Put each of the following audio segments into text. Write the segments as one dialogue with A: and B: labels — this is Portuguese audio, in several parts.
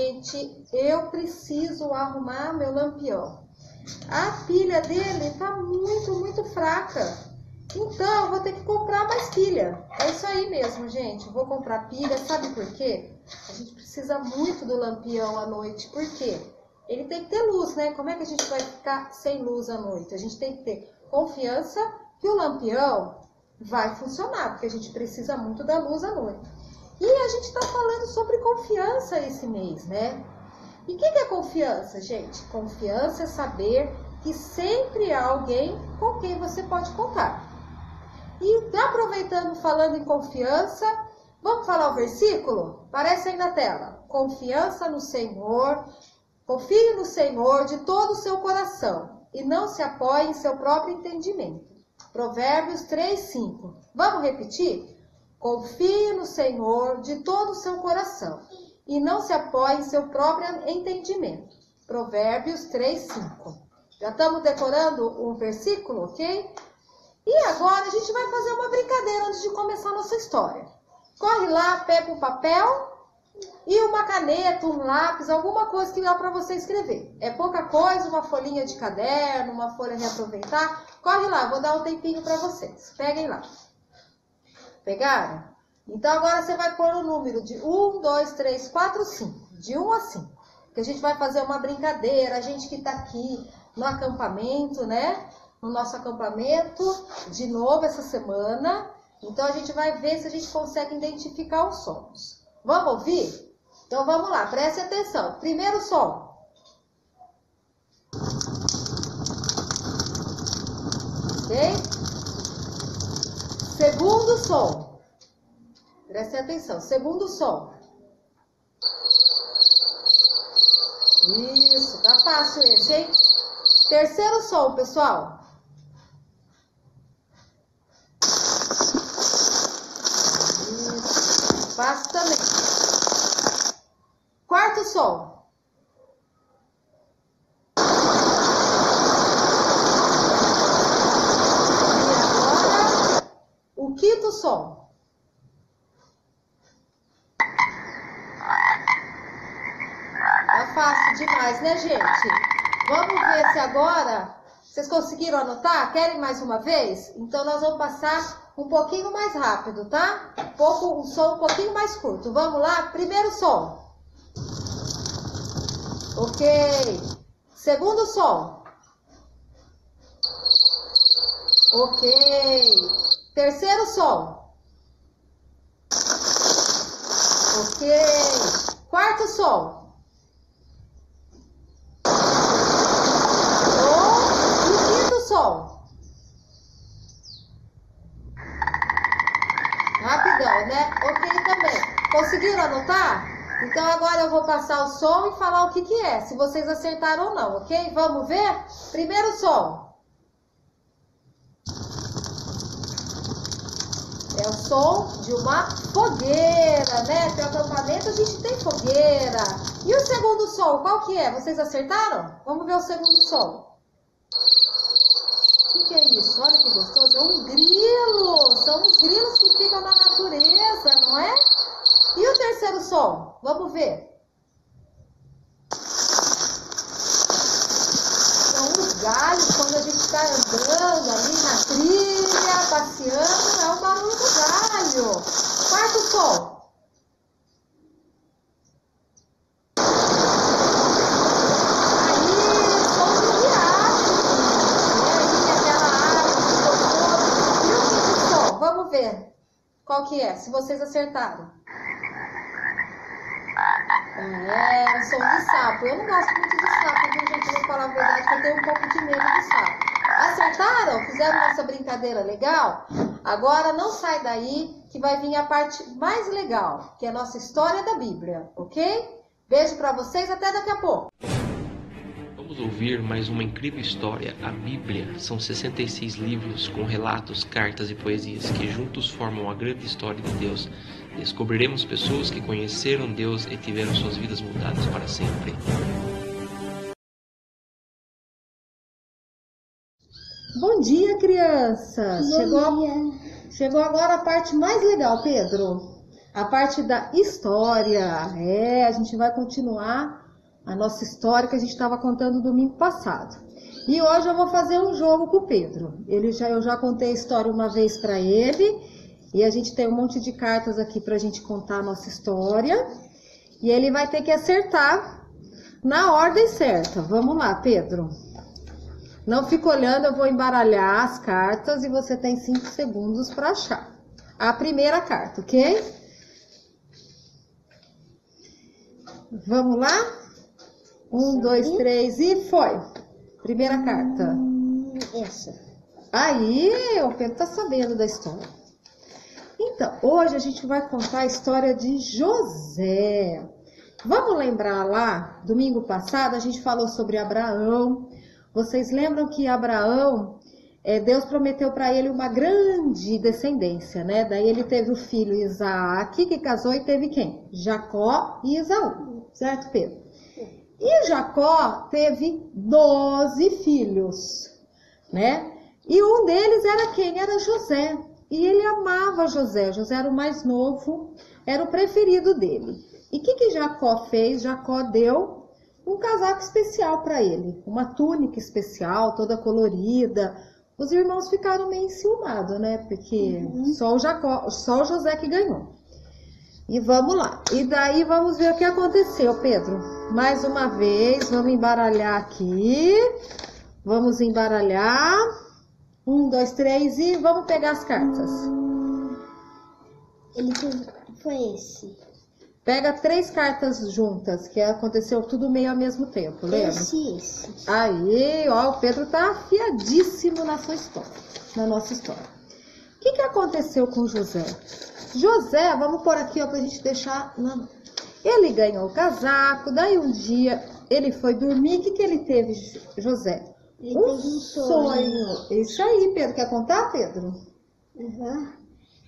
A: gente, eu preciso arrumar meu lampião. A pilha dele tá muito fraca. Então, eu vou ter que comprar mais pilha. É isso aí mesmo, gente. Vou comprar pilha. Sabe por quê? A gente precisa muito do lampião à noite. Por quê? Ele tem que ter luz, né? Como é que a gente vai ficar sem luz à noite? A gente tem que ter confiança que o lampião vai funcionar, porque a gente precisa muito da luz à noite. E a gente está falando sobre confiança esse mês, né? E o que é confiança, gente? Confiança é saber que sempre há alguém com quem você pode contar. E aproveitando, falando em confiança, vamos falar o versículo? Aparece aí na tela. Confiança no Senhor, confie no Senhor de todo o seu coração e não se apoie em seu próprio entendimento. Provérbios 3:5. Vamos repetir? Confie no Senhor de todo o seu coração e não se apoie em seu próprio entendimento. Provérbios 3:5. Já estamos decorando um versículo, ok? E agora a gente vai fazer uma brincadeira antes de começar a nossa história. Corre lá, pega um papel e uma caneta, um lápis, alguma coisa que dá para você escrever. É pouca coisa, uma folhinha de caderno, uma folha reaproveitar. Corre lá, vou dar um tempinho para vocês. Peguem lá. Pegaram? Então agora você vai pôr o número de 1, 2, 3, 4, 5. De 1 a 5. Que a gente vai fazer uma brincadeira. A gente que está aqui no acampamento, né? No nosso acampamento, de novo essa semana. Então a gente vai ver se a gente consegue identificar os sons. Vamos ouvir? Então vamos lá, preste atenção. Primeiro som. Ok? Segundo som. Preste atenção. Segundo som. Isso, tá fácil esse, hein? Terceiro som, pessoal. Isso, fácil também. Quarto som. E agora, o quinto som. Tá fácil demais, né, gente? Vamos ver se agora vocês conseguiram anotar. Querem mais uma vez? Então nós vamos passar um pouquinho mais rápido, tá? Um som um pouquinho mais curto. Vamos lá? Primeiro som. Ok. Segundo som. Ok. Terceiro som. Ok. Quarto som. Som. Rapidão, né? Ok também. Conseguiram anotar? Então agora eu vou passar o som e falar o que que é, se vocês acertaram ou não, ok? Vamos ver? Primeiro som. É o som de uma fogueira, né? Tem acampamento, a gente tem fogueira. E o segundo som, qual que é? Vocês acertaram? Vamos ver o segundo som. O que é isso? Olha que gostoso. É um grilo. São os grilos que ficam na natureza, não é? E o terceiro som? Vamos ver. São os galhos quando a gente está andando ali na trilha, passeando. É o barulho do galho. Quarto som. Qual que é? Se vocês acertaram. É, o som de sapo. Eu não gosto muito de sapo, viu, gente? Vou falar a verdade, porque eu tenho um pouco de medo de sapo. Acertaram? Fizeram nossa brincadeira legal? Agora não sai daí, que vai vir a parte mais legal, que é a nossa história da Bíblia, ok? Beijo pra vocês, até daqui a pouco.
B: Vamos ouvir mais uma incrível história, a Bíblia. São 66 livros com relatos, cartas e poesias que juntos formam a grande história de Deus. Descobriremos pessoas que conheceram Deus e tiveram suas vidas mudadas para sempre.
A: Bom dia, crianças!
C: Bom dia.
A: Chegou agora a parte mais legal, Pedro. A parte da história. A gente vai continuar a nossa história que a gente estava contando domingo passado. E hoje eu vou fazer um jogo com o Pedro. Eu já contei a história uma vez para ele. E a gente tem um monte de cartas aqui para a gente contar a nossa história. E ele vai ter que acertar na ordem certa. Vamos lá, Pedro. Não fica olhando, eu vou embaralhar as cartas e você tem 5 segundos para achar a primeira carta, ok? Vamos lá? 1, 2, 3 e foi! Primeira carta.
C: Essa.
A: Aí, o Pedro tá sabendo da história. Então, hoje a gente vai contar a história de José. Vamos lembrar lá, domingo passado, a gente falou sobre Abraão. Vocês lembram que Abraão, Deus prometeu para ele uma grande descendência, né? Daí ele teve o filho Isaac, que casou e teve quem? Jacó e Esaú, certo, Pedro? E Jacó teve 12 filhos, né? E um deles era quem? Era José. E ele amava José. José era o mais novo, era o preferido dele. E o que Jacó fez? Jacó deu um casaco especial para ele, uma túnica especial, toda colorida. Os irmãos ficaram meio enciumados, né? Porque só o José que ganhou. E vamos lá. E daí vamos ver o que aconteceu, Pedro. Mais uma vez, vamos embaralhar aqui. Vamos embaralhar. 1, 2, 3 e vamos pegar as cartas.
C: Foi esse.
A: Pega 3 cartas juntas, que aconteceu tudo meio ao mesmo tempo, lembra?
C: Esse.
A: Aí, ó, o Pedro tá afiadíssimo na sua história, na nossa história. O que aconteceu com José? José, vamos pôr aqui, ó, pra gente deixar... Ele ganhou o casaco, daí um dia ele foi dormir. O que ele teve, José?
C: Ele teve um sonho.
A: Isso aí, Pedro. Quer contar, Pedro?
C: Uhum.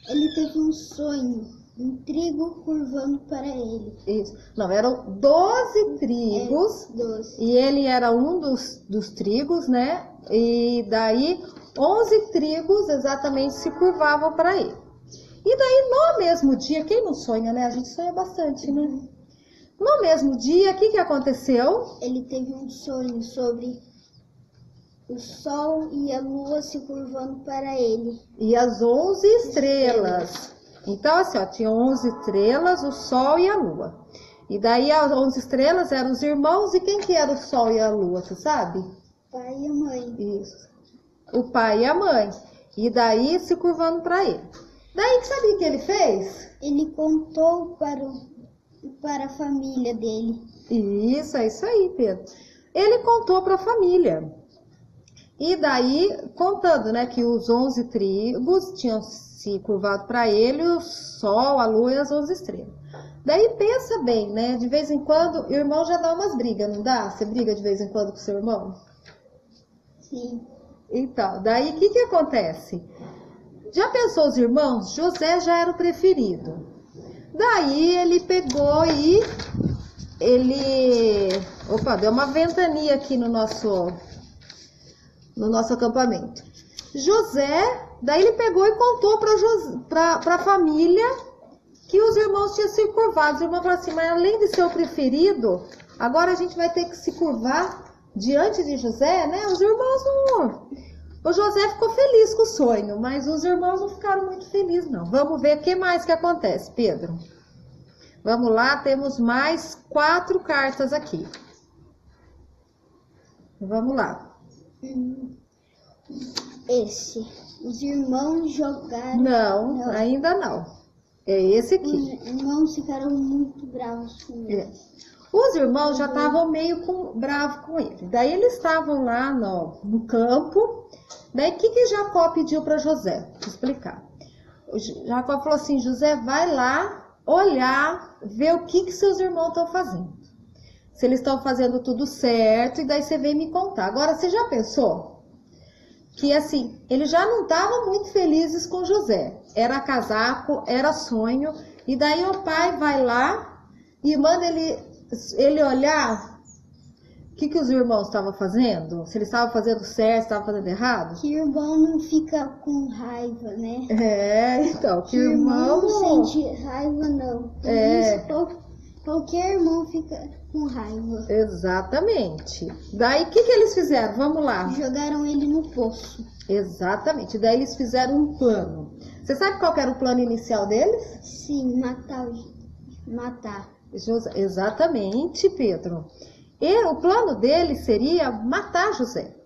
C: Ele teve um sonho. Um trigo curvando para ele.
A: Isso. Não, eram 12 trigos.
C: 12.
A: E ele era um dos trigos, né? E daí 11 trigos exatamente se curvavam para ele. E daí no mesmo dia, quem não sonha, né? A gente sonha bastante, né? No mesmo dia, o que aconteceu?
C: Ele teve um sonho sobre o sol e a lua se curvando para ele.
A: E as 11 estrelas. Então, assim, ó, tinha 11 estrelas, o sol e a lua. E daí as 11 estrelas eram os irmãos. E quem que era o sol e a lua, você sabe?
C: O pai e a mãe.
A: Isso. O pai e a mãe. E daí se curvando para ele. Daí, sabe o que ele fez?
C: Ele contou para a família dele.
A: Isso, é isso aí, Pedro. Ele contou para a família. E daí, contando, né, que os 11 trigos tinham se curvado para ele, o sol, a lua e as 11 estrelas. Daí pensa bem, né? De vez em quando, o irmão já dá umas brigas, não dá? Você briga de vez em quando com seu irmão?
C: Sim.
A: Então, daí o que acontece? Já pensou os irmãos? José já era o preferido. Daí ele pegou e ele... Opa, deu uma ventania aqui no nosso acampamento. José, daí ele pegou e contou para a família que os irmãos tinham se curvado. Os irmãos falaram assim, mas além de ser o preferido, agora a gente vai ter que se curvar diante de José, né? Os irmãos não... O José ficou feliz com o sonho, mas os irmãos não ficaram muito felizes, não. Vamos ver o que mais que acontece, Pedro. Vamos lá, temos mais 4 cartas aqui. Vamos lá.
C: Esse. Os irmãos jogaram...
A: Não, ainda não. É esse aqui.
C: Os irmãos ficaram muito bravos com ele.
A: Os irmãos já estavam meio bravos com ele. Daí eles estavam lá no campo. Daí o que Jacó pediu para José? Vou explicar. Jacó falou assim, José, vai lá olhar, ver o que seus irmãos estão fazendo. Se eles estão fazendo tudo certo, e daí você vem me contar. Agora, você já pensou que assim, eles já não estavam muito felizes com José. Era casaco, era sonho. E daí o pai vai lá e manda ele olhar O que os irmãos estavam fazendo? Se eles estavam fazendo certo, estavam fazendo errado?
C: Que irmão não fica com raiva, né?
A: Então, que
C: irmão
A: irmão
C: não sente raiva, não. Por isso, qualquer irmão fica com raiva.
A: Exatamente. Daí, o que eles fizeram? Vamos lá.
C: Jogaram ele no poço.
A: Exatamente. Daí, eles fizeram um plano. Você sabe qual que era o plano inicial deles?
C: Sim, matar.
A: Exatamente, Pedro. E o plano dele seria matar José.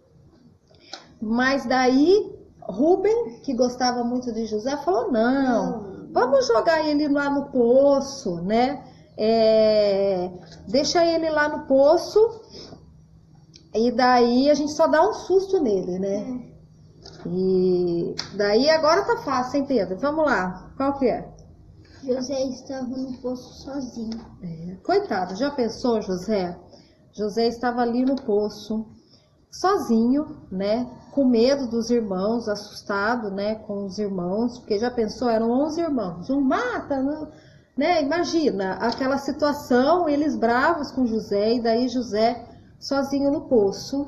A: Mas daí, Rubem, que gostava muito de José, falou, não, vamos jogar ele lá no poço, né? Deixa ele lá no poço e daí a gente só dá um susto nele, né? E daí agora tá fácil, hein, Pedro? Vamos lá, qual que é?
C: José estava no poço sozinho.
A: Coitado, já pensou, José? José estava ali no poço, sozinho, né? Com medo dos irmãos, assustado, né? Com os irmãos, porque já pensou, eram 11 irmãos. Um mata, né? Imagina aquela situação, eles bravos com José, e daí José sozinho no poço.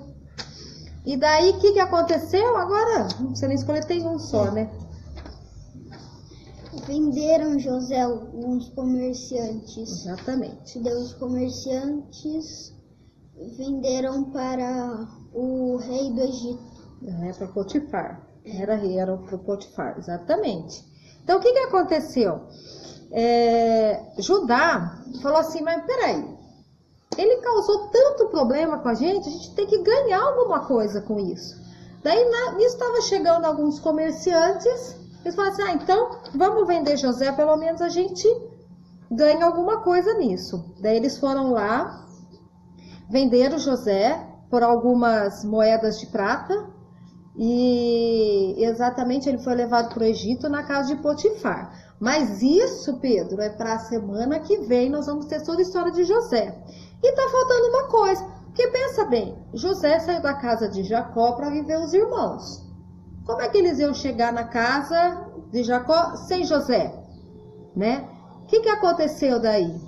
A: E daí, o que aconteceu? Agora, não precisa nem escolher, tem um só, né?
C: Venderam José uns comerciantes.
A: Exatamente.
C: Os comerciantes venderam para o rei do Egito.
A: Para Potifar. Era para Potifar, exatamente. Então, o que aconteceu? Judá falou assim, mas peraí, ele causou tanto problema com a gente tem que ganhar alguma coisa com isso. Daí, nisso estava chegando alguns comerciantes, eles falaram assim, então, vamos vender José, pelo menos a gente ganha alguma coisa nisso. Daí eles foram lá, venderam José por algumas moedas de prata e exatamente ele foi levado para o Egito na casa de Potifar. Mas isso, Pedro, é para a semana que vem, nós vamos ter toda a história de José. E tá faltando uma coisa, porque pensa bem, José saiu da casa de Jacó para viver os irmãos. Como é que eles iam chegar na casa de Jacó sem José, né? O que aconteceu daí?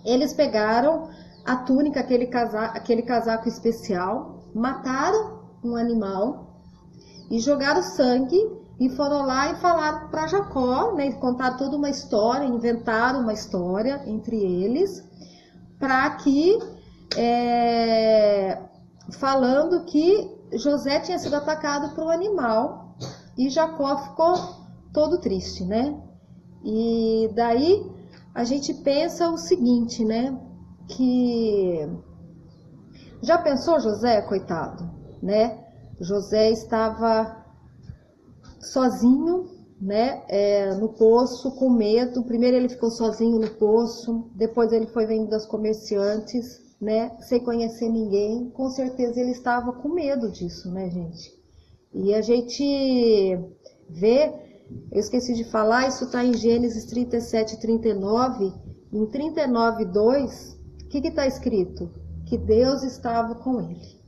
A: Eles pegaram a túnica, aquele casaco especial, mataram um animal e jogaram sangue e foram lá e falaram para Jacó, né? Contaram toda uma história, inventaram uma história entre eles, para que, falando que José tinha sido atacado por um animal e Jacó ficou todo triste, né? E daí a gente pensa o seguinte, né? Que já pensou José, coitado, né? José estava sozinho, né? No poço, com medo. Primeiro ele ficou sozinho no poço, depois ele foi vendo das comerciantes, né? Sem conhecer ninguém. Com certeza ele estava com medo disso, né, gente? E a gente vê, eu esqueci de falar, isso está em Gênesis 37, 39. Em 39:2, o que está escrito? Que Deus estava com ele.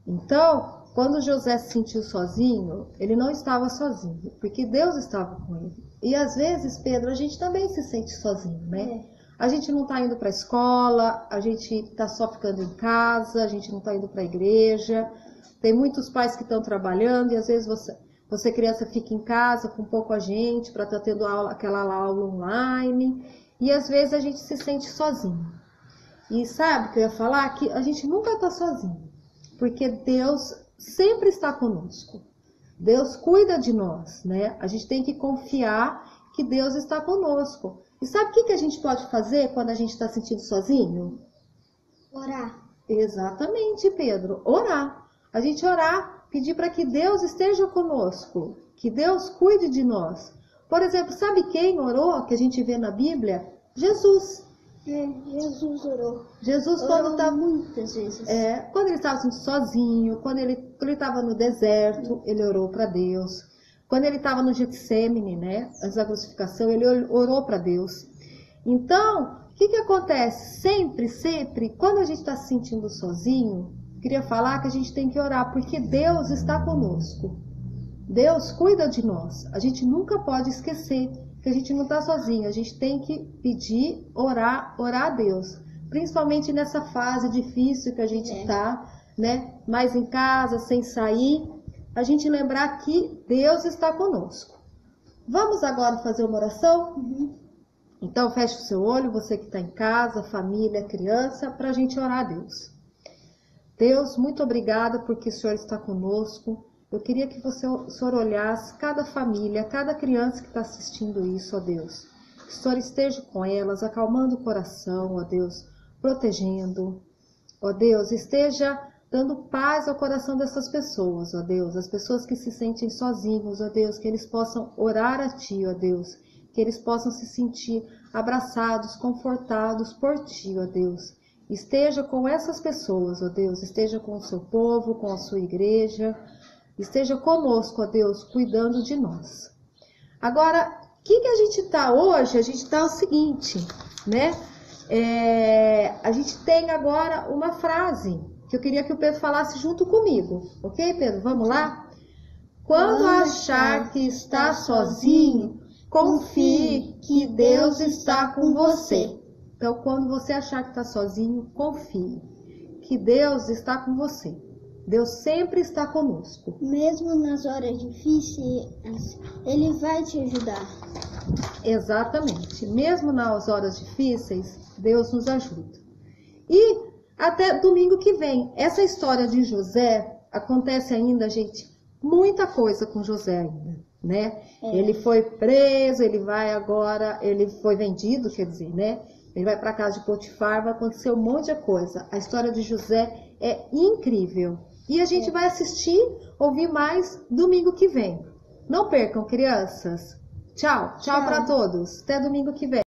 A: Então, quando José se sentiu sozinho, ele não estava sozinho, porque Deus estava com ele. E às vezes, Pedro, a gente também se sente sozinho, né? A gente não está indo para a escola, a gente está só ficando em casa, a gente não está indo para a igreja. Tem muitos pais que estão trabalhando e às vezes você criança fica em casa com pouca gente para estar tendo aquela aula online. E às vezes a gente se sente sozinho. E sabe o que eu ia falar? Que a gente nunca está sozinho, porque Deus sempre está conosco. Deus cuida de nós, né? A gente tem que confiar que Deus está conosco. E sabe o que a gente pode fazer quando a gente está sentindo sozinho?
C: Orar.
A: Exatamente, Pedro. Orar. A gente orar, pedir para que Deus esteja conosco, que Deus cuide de nós. Por exemplo, sabe quem orou, que a gente vê na Bíblia? Jesus.
C: Jesus orou.
A: Jesus
C: orou muitas vezes.
A: Quando ele estava sozinho, quando ele estava no deserto, ele orou para Deus. Quando ele estava no Getsêmani, né, antes da crucificação, ele orou para Deus. Então, o que acontece? Sempre, quando a gente está se sentindo sozinho, queria falar que a gente tem que orar, porque Deus está conosco. Deus cuida de nós. A gente nunca pode esquecer que a gente não está sozinho. A gente tem que pedir, orar a Deus. principalmente nessa fase difícil que a gente está, né? Mais em casa, sem sair, a gente lembrar que Deus está conosco. Vamos agora fazer uma oração? Então, feche o seu olho, você que está em casa, família, criança, para a gente orar a Deus. Deus, muito obrigada porque o Senhor está conosco. Eu queria que o Senhor olhasse cada família, cada criança que está assistindo isso, ó Deus. Que o Senhor esteja com elas, acalmando o coração, ó Deus, protegendo. Ó Deus, esteja dando paz ao coração dessas pessoas, ó Deus. As pessoas que se sentem sozinhos, ó Deus, que eles possam orar a Ti, ó Deus. Que eles possam se sentir abraçados, confortados por Ti, ó Deus. Esteja com essas pessoas, ó Deus. Esteja com o seu povo, com a sua igreja. Esteja conosco, ó Deus, cuidando de nós. Agora, o que a gente está hoje? A gente está o seguinte, né? A gente tem agora uma frase que eu queria que o Pedro falasse junto comigo. Ok, Pedro? Vamos lá? Quando achar que está sozinho, confie que Deus está com você. Então, quando você achar que está sozinho, confie que Deus está com você. Deus sempre está conosco.
C: Mesmo nas horas difíceis, Ele vai te ajudar.
A: Exatamente. Mesmo nas horas difíceis, Deus nos ajuda. E até domingo que vem. Essa história de José, acontece ainda, gente, muita coisa com José ainda, né? Ele foi preso, ele foi vendido, quer dizer, né? Ele vai para casa de Potifar, vai acontecer um monte de coisa. A história de José é incrível. E a gente vai assistir, ouvir mais domingo que vem. Não percam, crianças. Tchau para todos. Até domingo que vem.